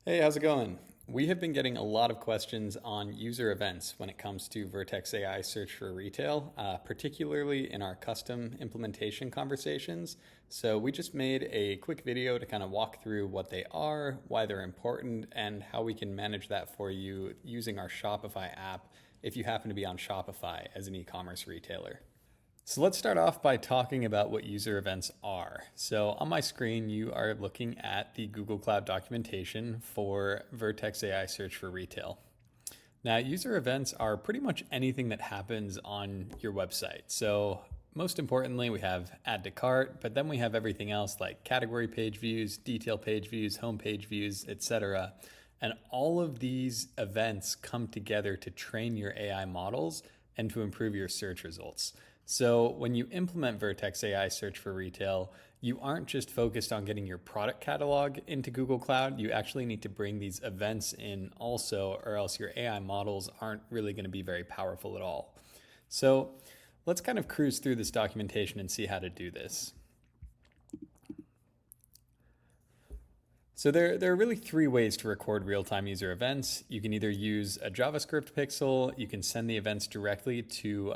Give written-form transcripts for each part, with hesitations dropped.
Hey, how's it going? We have been getting a lot of questions on user events when it comes to Vertex AI Search for Retail, particularly in our custom implementation conversations. So we just made a quick video to kind of walk through what they are, why they're important, and how we can manage that for you using our Shopify app if you happen to be on Shopify as an e-commerce retailer. So let's start off by talking about what user events are. So on my screen, you are looking at the Google Cloud documentation for Vertex AI Search for Retail. Now, user events are pretty much anything that happens on your website. So most importantly, we have add to cart, but then we have everything else like category page views, detail page views, home page views, etc. And all of these events come together to train your AI models and to improve your search results. So when you implement Vertex AI Search for Retail, you aren't just focused on getting your product catalog into Google Cloud. You actually need to bring these events in also, or else your AI models aren't really going to be very powerful at all. So let's kind of cruise through this documentation and see how to do this. So there are really three ways to record real-time user events. You can either use a JavaScript pixel, you can send the events directly to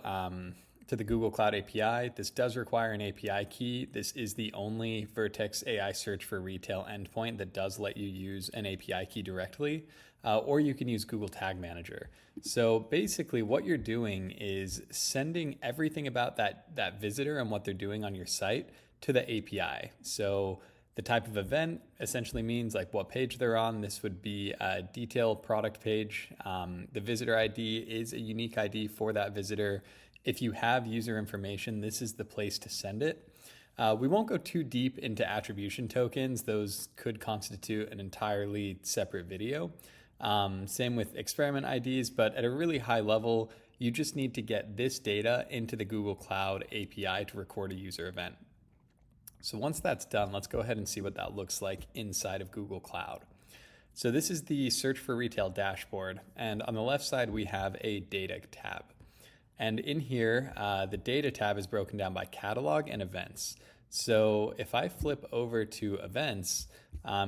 the Google Cloud API. This does require an API key. This is the only Vertex AI Search for Retail endpoint that does let you use an API key directly, or you can use Google Tag Manager. So basically what you're doing is sending everything about that visitor and what they're doing on your site to the API. So the type of event essentially means like what page they're on. This would be a detail product page. The visitor ID is a unique ID for that visitor. If you have user information, this is the place to send it. We won't go too deep into attribution tokens. Those could constitute an entirely separate video. Same with experiment IDs, but at a really high level, you just need to get this data into the Google Cloud API to record a user event. So once that's done, let's go ahead and see what that looks like inside of Google Cloud. So this is the Search for Retail dashboard, and on the left side, we have a data tab. And in here, the data tab is broken down by catalog and events. So if I flip over to events,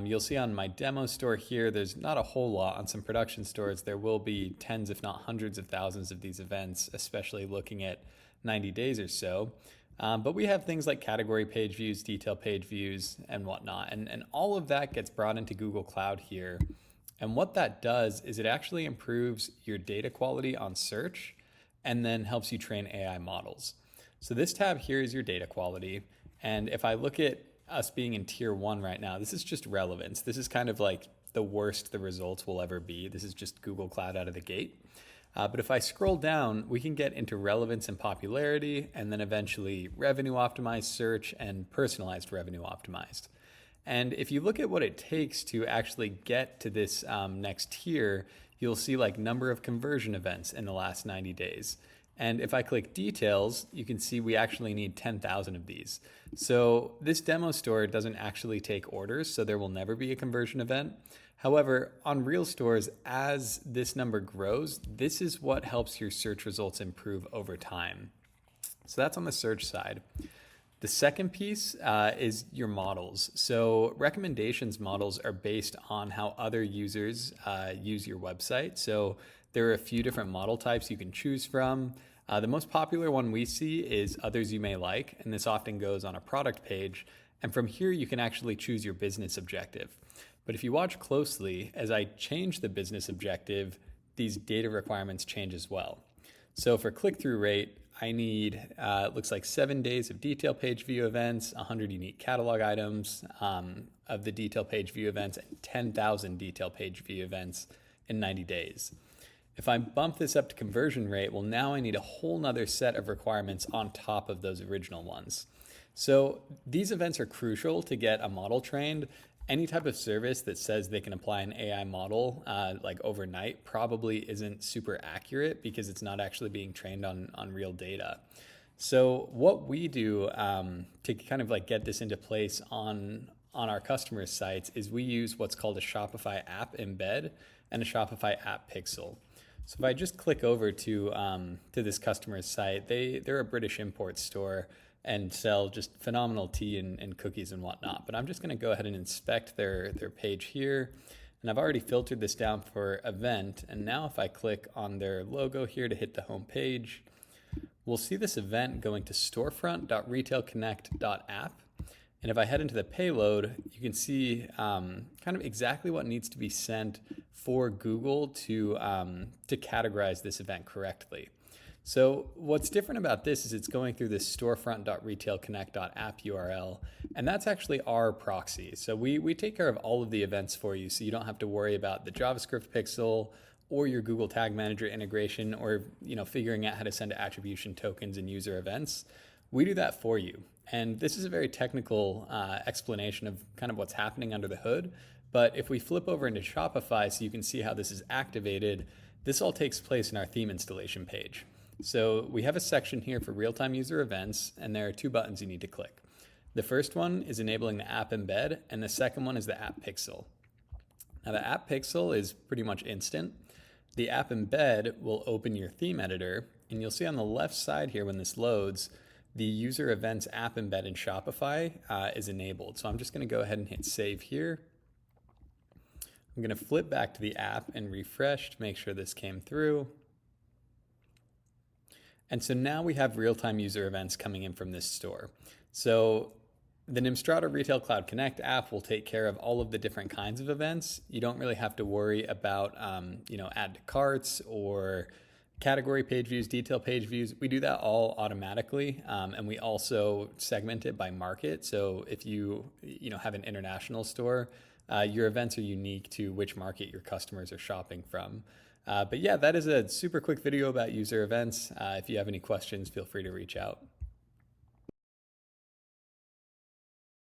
you'll see on my demo store here, there's not a whole lot. On some production stores, there will be tens, if not hundreds of thousands of these events, especially looking at 90 days or so. But we have things like category page views, detail page views, and whatnot. And all of that gets brought into Google Cloud here. And what that does is it actually improves your data quality on search and then helps you train AI models. So this tab here is your data quality. And if I look at us being in tier 1 right now, this is just relevance. This is kind of like the worst the results will ever be. This is just Google Cloud out of the gate. But if I scroll down, we can get into relevance and popularity, and then eventually revenue optimized search and personalized revenue optimized. And if you look at what it takes to actually get to this next tier, you'll see like number of conversion events in the last 90 days. And if I click details, you can see we actually need 10,000 of these. So this demo store doesn't actually take orders, so there will never be a conversion event. However, on real stores, as this number grows, this is what helps your search results improve over time. So that's on the search side. The second piece is your models. So recommendations models are based on how other users use your website. So there are a few different model types you can choose from. The most popular one we see is others you may like, and this often goes on a product page. And from here, you can actually choose your business objective. But if you watch closely, as I change the business objective, these data requirements change as well. So for click-through rate, I need, it looks like 7 days of detail page view events, 100 unique catalog items of the detail page view events, and 10,000 detail page view events in 90 days. If I bump this up to conversion rate, well, now I need a whole nother set of requirements on top of those original ones. So these events are crucial to get a model trained. Any type of service that says they can apply an AI model like overnight probably isn't super accurate because it's not actually being trained on real data. So what we do to kind of like get this into place on our customers' sites is we use what's called a Shopify app embed and a Shopify app pixel. So if I just click over to this customer's site, they're a British import store and sell just phenomenal tea and cookies and whatnot. But I'm just going to go ahead and inspect their page here. And I've already filtered this down for event. And now if I click on their logo here to hit the home page, we'll see this event going to storefront.retailconnect.app. And if I head into the payload, you can see kind of exactly what needs to be sent for Google to categorize this event correctly. So what's different about this is it's going through this storefront.retailconnect.app URL, and that's actually our proxy. So we take care of all of the events for you, so you don't have to worry about the JavaScript pixel or your Google Tag Manager integration, or figuring out how to send attribution tokens and user events. We do that for you. And this is a very technical explanation of kind of what's happening under the hood. But if we flip over into Shopify so you can see how this is activated, this all takes place in our theme installation page. So we have a section here for real-time user events, and there are 2 buttons you need to click. The first one is enabling the app embed, and the second one is the app pixel. Now the app pixel is pretty much instant. The app embed will open your theme editor, and you'll see on the left side here when this loads, the user events app embed in Shopify is enabled. So I'm just going to go ahead and hit save here. I'm going to flip back to the app and refresh to make sure this came through. And so now we have real-time user events coming in from this store. So the Nimstrata Retail Cloud Connect app will take care of all of the different kinds of events. You don't really have to worry about add to carts or category page views, detail page views. We do that all automatically, and we also segment it by market. So if you have an international store, your events are unique to which market your customers are shopping from. But yeah, that is a super quick video about user events. If you have any questions, feel free to reach out.